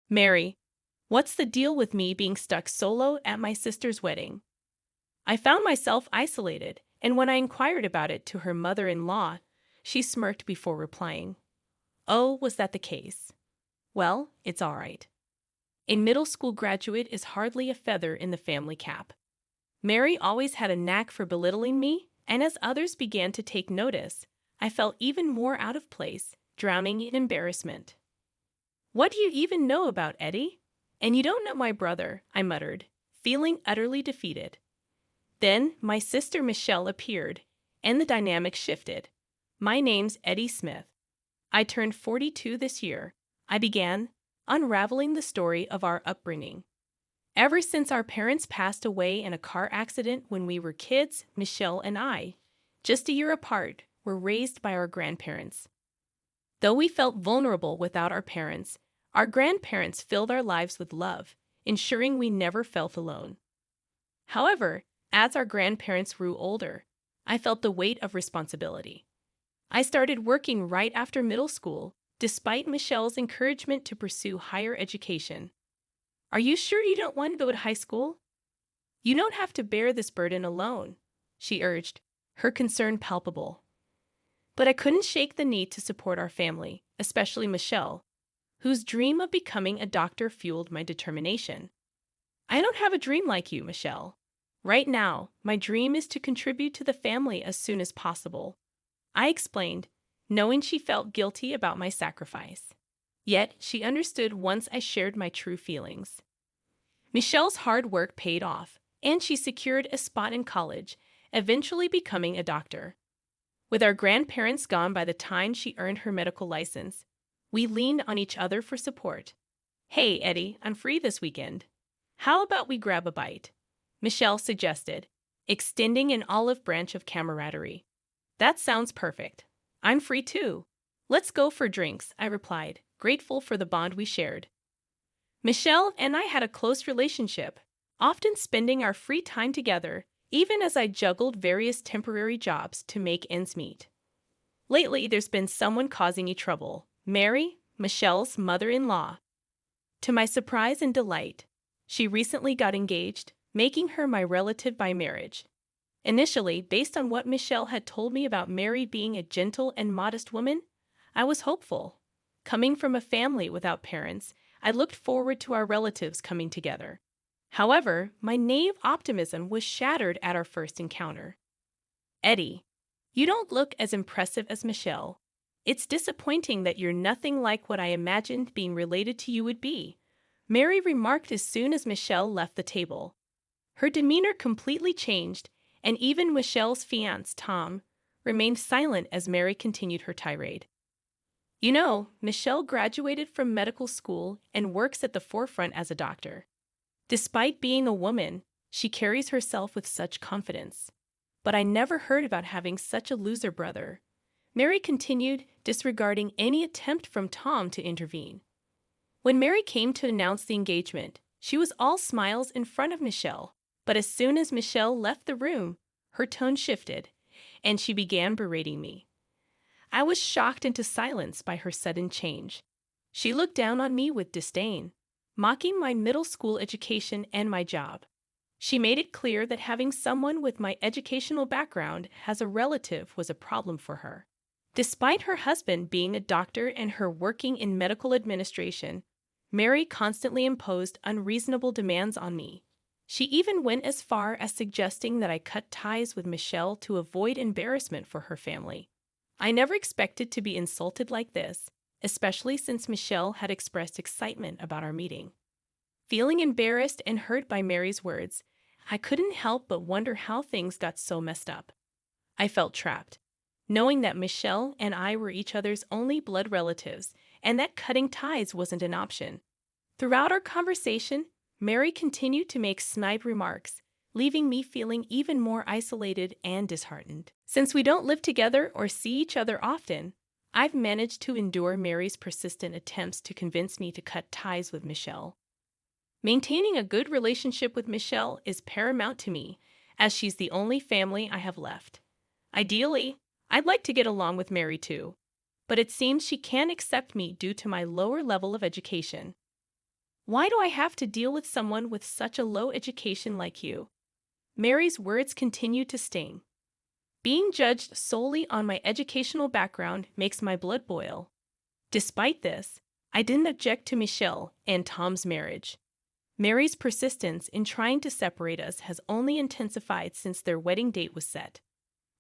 Mary, what's the deal with me being stuck solo at my sister's wedding? I found myself isolated, and when I inquired about it to her mother-in-law, she smirked before replying. Oh, was that the case? Well, it's all right. A middle school graduate is hardly a feather in the family cap. Mary always had a knack for belittling me, and as others began to take notice, I felt even more out of place, drowning in embarrassment. What do you even know about Eddie? And you don't know my brother, I muttered, feeling utterly defeated. Then my sister Michelle appeared, and the dynamic shifted. My name's Eddie Smith. I turned 42 this year. I began unraveling the story of our upbringing. Ever since our parents passed away in a car accident when we were kids, Michelle and I, just a year apart, were raised by our grandparents. Though we felt vulnerable without our parents, our grandparents filled our lives with love, ensuring we never felt alone. However, as our grandparents grew older, I felt the weight of responsibility. I started working right after middle school, despite Michelle's encouragement to pursue higher education. Are you sure you don't want to go to high school? You don't have to bear this burden alone, she urged, her concern palpable. But I couldn't shake the need to support our family, especially Michelle, whose dream of becoming a doctor fueled my determination. I don't have a dream like you, Michelle. Right now, my dream is to contribute to the family as soon as possible, I explained, knowing she felt guilty about my sacrifice. Yet, she understood once I shared my true feelings. Michelle's hard work paid off, and she secured a spot in college, eventually becoming a doctor. With our grandparents gone by the time she earned her medical license, we leaned on each other for support. Hey, Eddie, I'm free this weekend. How about we grab a bite? Michelle suggested, extending an olive branch of camaraderie. That sounds perfect. I'm free too. Let's go for drinks, I replied, grateful for the bond we shared. Michelle and I had a close relationship, often spending our free time together, even as I juggled various temporary jobs to make ends meet. Lately, there's been someone causing me trouble, Mary, Michelle's mother-in-law. To my surprise and delight, she recently got engaged, making her my relative by marriage. Initially, based on what Michelle had told me about Mary being a gentle and modest woman, I was hopeful. Coming from a family without parents, I looked forward to our relatives coming together. However, my naive optimism was shattered at our first encounter. Eddie, you don't look as impressive as Michelle. It's disappointing that you're nothing like what I imagined being related to you would be, Mary remarked as soon as Michelle left the table. Her demeanor completely changed, and even Michelle's fiancé, Tom, remained silent as Mary continued her tirade. You know, Michelle graduated from medical school and works at the forefront as a doctor. Despite being a woman, she carries herself with such confidence. But I never heard about having such a loser brother. Mary continued, disregarding any attempt from Tom to intervene. When Mary came to announce the engagement, she was all smiles in front of Michelle. But as soon as Michelle left the room, her tone shifted, and she began berating me. I was shocked into silence by her sudden change. She looked down on me with disdain, mocking my middle school education and my job. She made it clear that having someone with my educational background as a relative was a problem for her. Despite her husband being a doctor and her working in medical administration, Mary constantly imposed unreasonable demands on me. She even went as far as suggesting that I cut ties with Michelle to avoid embarrassment for her family. I never expected to be insulted like this, especially since Michelle had expressed excitement about our meeting. Feeling embarrassed and hurt by Mary's words, I couldn't help but wonder how things got so messed up. I felt trapped, knowing that Michelle and I were each other's only blood relatives and that cutting ties wasn't an option. Throughout our conversation, Mary continued to make snide remarks, leaving me feeling even more isolated and disheartened. Since we don't live together or see each other often, I've managed to endure Mary's persistent attempts to convince me to cut ties with Michelle. Maintaining a good relationship with Michelle is paramount to me, as she's the only family I have left. Ideally, I'd like to get along with Mary too, but it seems she can't accept me due to my lower level of education. Why do I have to deal with someone with such a low education like you? Mary's words continued to sting. Being judged solely on my educational background makes my blood boil. Despite this, I didn't object to Michelle and Tom's marriage. Mary's persistence in trying to separate us has only intensified since their wedding date was set.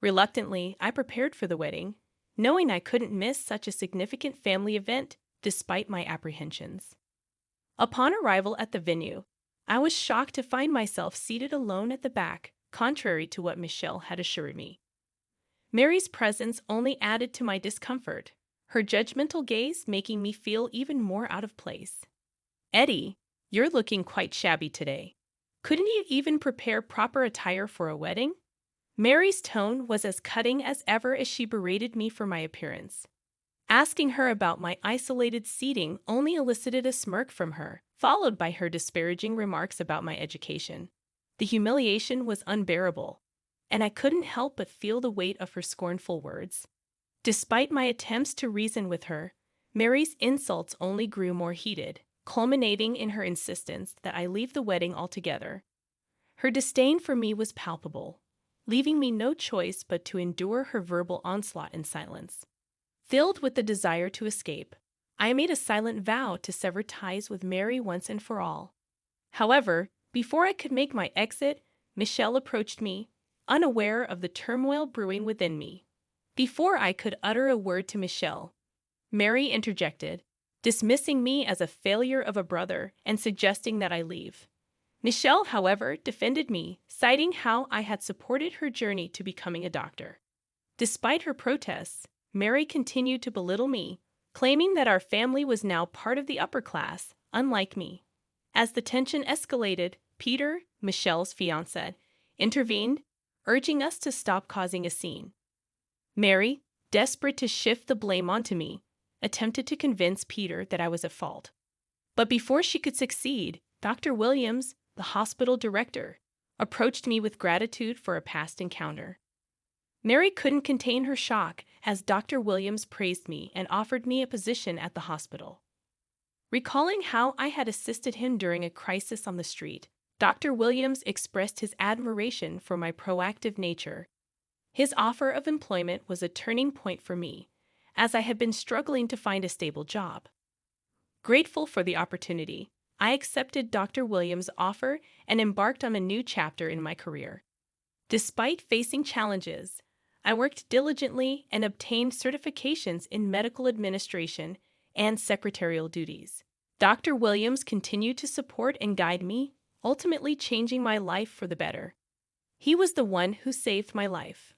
Reluctantly, I prepared for the wedding, knowing I couldn't miss such a significant family event despite my apprehensions. Upon arrival at the venue, I was shocked to find myself seated alone at the back, contrary to what Michelle had assured me. Mary's presence only added to my discomfort, her judgmental gaze making me feel even more out of place. Eddie, you're looking quite shabby today. Couldn't you even prepare proper attire for a wedding? Mary's tone was as cutting as ever as she berated me for my appearance. Asking her about my isolated seating only elicited a smirk from her, followed by her disparaging remarks about my education. The humiliation was unbearable, and I couldn't help but feel the weight of her scornful words. Despite my attempts to reason with her, Mary's insults only grew more heated, culminating in her insistence that I leave the wedding altogether. Her disdain for me was palpable, leaving me no choice but to endure her verbal onslaught in silence. Filled with the desire to escape, I made a silent vow to sever ties with Mary once and for all. However, before I could make my exit, Michelle approached me, unaware of the turmoil brewing within me. Before I could utter a word to Michelle, Mary interjected, dismissing me as a failure of a brother and suggesting that I leave. Michelle, however, defended me, citing how I had supported her journey to becoming a doctor. Despite her protests, Mary continued to belittle me, claiming that our family was now part of the upper class, unlike me. As the tension escalated, Peter, Michelle's fiancé, intervened, urging us to stop causing a scene. Mary, desperate to shift the blame onto me, attempted to convince Peter that I was at fault. But before she could succeed, Dr. Williams, the hospital director, approached me with gratitude for a past encounter. Mary couldn't contain her shock as Dr. Williams praised me and offered me a position at the hospital. Recalling how I had assisted him during a crisis on the street, Dr. Williams expressed his admiration for my proactive nature. His offer of employment was a turning point for me, as I had been struggling to find a stable job. Grateful for the opportunity, I accepted Dr. Williams' offer and embarked on a new chapter in my career. Despite facing challenges, I worked diligently and obtained certifications in medical administration and secretarial duties. Dr. Williams continued to support and guide me, ultimately changing my life for the better. He was the one who saved my life.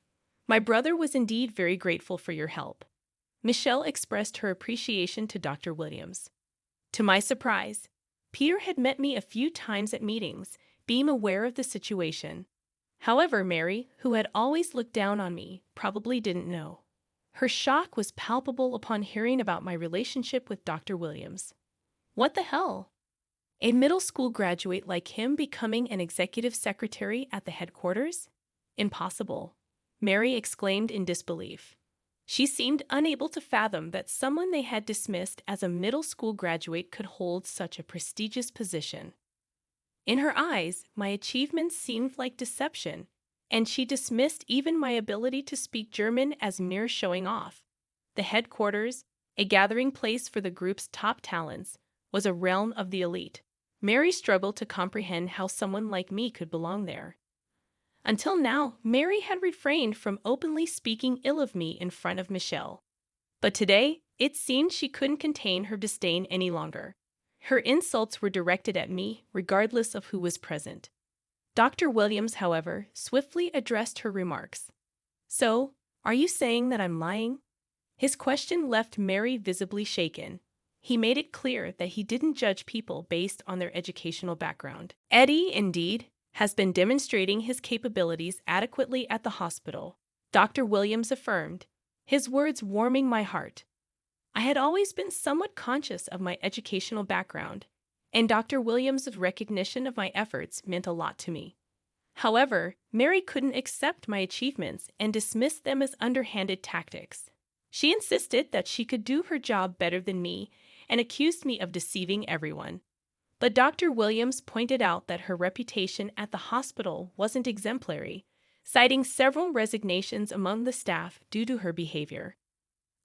My brother was indeed very grateful for your help. Michelle expressed her appreciation to Dr. Williams. To my surprise, Peter had met me a few times at meetings, being aware of the situation. However, Mary, who had always looked down on me, probably didn't know. Her shock was palpable upon hearing about my relationship with Dr. Williams. What the hell? A middle school graduate like him becoming an executive secretary at the headquarters? Impossible, Mary exclaimed in disbelief. She seemed unable to fathom that someone they had dismissed as a middle school graduate could hold such a prestigious position. In her eyes, my achievements seemed like deception, and she dismissed even my ability to speak German as mere showing off. The headquarters, a gathering place for the group's top talents, was a realm of the elite. Mary struggled to comprehend how someone like me could belong there. Until now, Mary had refrained from openly speaking ill of me in front of Michelle. But today, it seemed she couldn't contain her disdain any longer. Her insults were directed at me, regardless of who was present. Dr. Williams, however, swiftly addressed her remarks. So, are you saying that I'm lying? His question left Mary visibly shaken. He made it clear that he didn't judge people based on their educational background. Eddie, indeed, has been demonstrating his capabilities adequately at the hospital, Dr. Williams affirmed, his words warming my heart. I had always been somewhat conscious of my educational background, and Dr. Williams' recognition of my efforts meant a lot to me. However, Mary couldn't accept my achievements and dismissed them as underhanded tactics. She insisted that she could do her job better than me and accused me of deceiving everyone. But Dr. Williams pointed out that her reputation at the hospital wasn't exemplary, citing several resignations among the staff due to her behavior.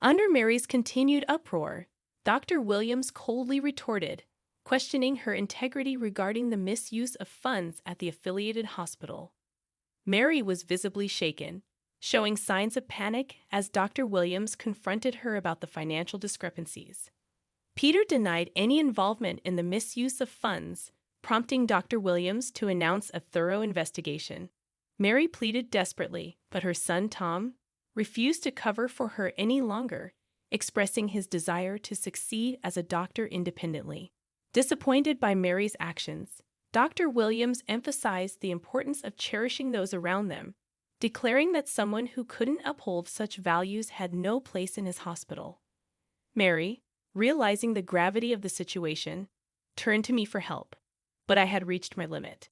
Under Mary's continued uproar, Dr. Williams coldly retorted, questioning her integrity regarding the misuse of funds at the affiliated hospital. Mary was visibly shaken, showing signs of panic as Dr. Williams confronted her about the financial discrepancies. Peter denied any involvement in the misuse of funds, prompting Dr. Williams to announce a thorough investigation. Mary pleaded desperately, but her son Tom refused to cover for her any longer, expressing his desire to succeed as a doctor independently. Disappointed by Mary's actions, Dr. Williams emphasized the importance of cherishing those around them, declaring that someone who couldn't uphold such values had no place in his hospital. Mary, realizing the gravity of the situation, turned to me for help, but I had reached my limit.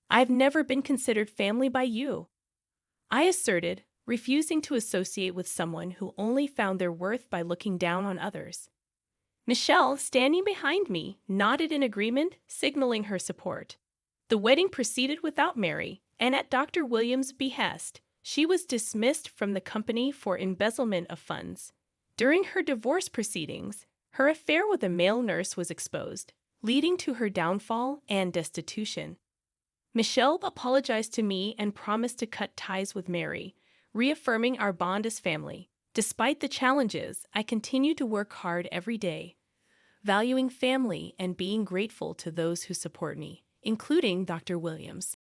"I've never been considered family by you," I asserted, refusing to associate with someone who only found their worth by looking down on others. Michelle, standing behind me, nodded in agreement, signaling her support. The wedding proceeded without Mary, and at Dr. Williams' behest, she was dismissed from the company for embezzlement of funds. During her divorce proceedings, her affair with a male nurse was exposed, leading to her downfall and destitution. Michelle apologized to me and promised to cut ties with Mary, reaffirming our bond as family. Despite the challenges, I continue to work hard every day, valuing family and being grateful to those who support me, including Dr. Williams.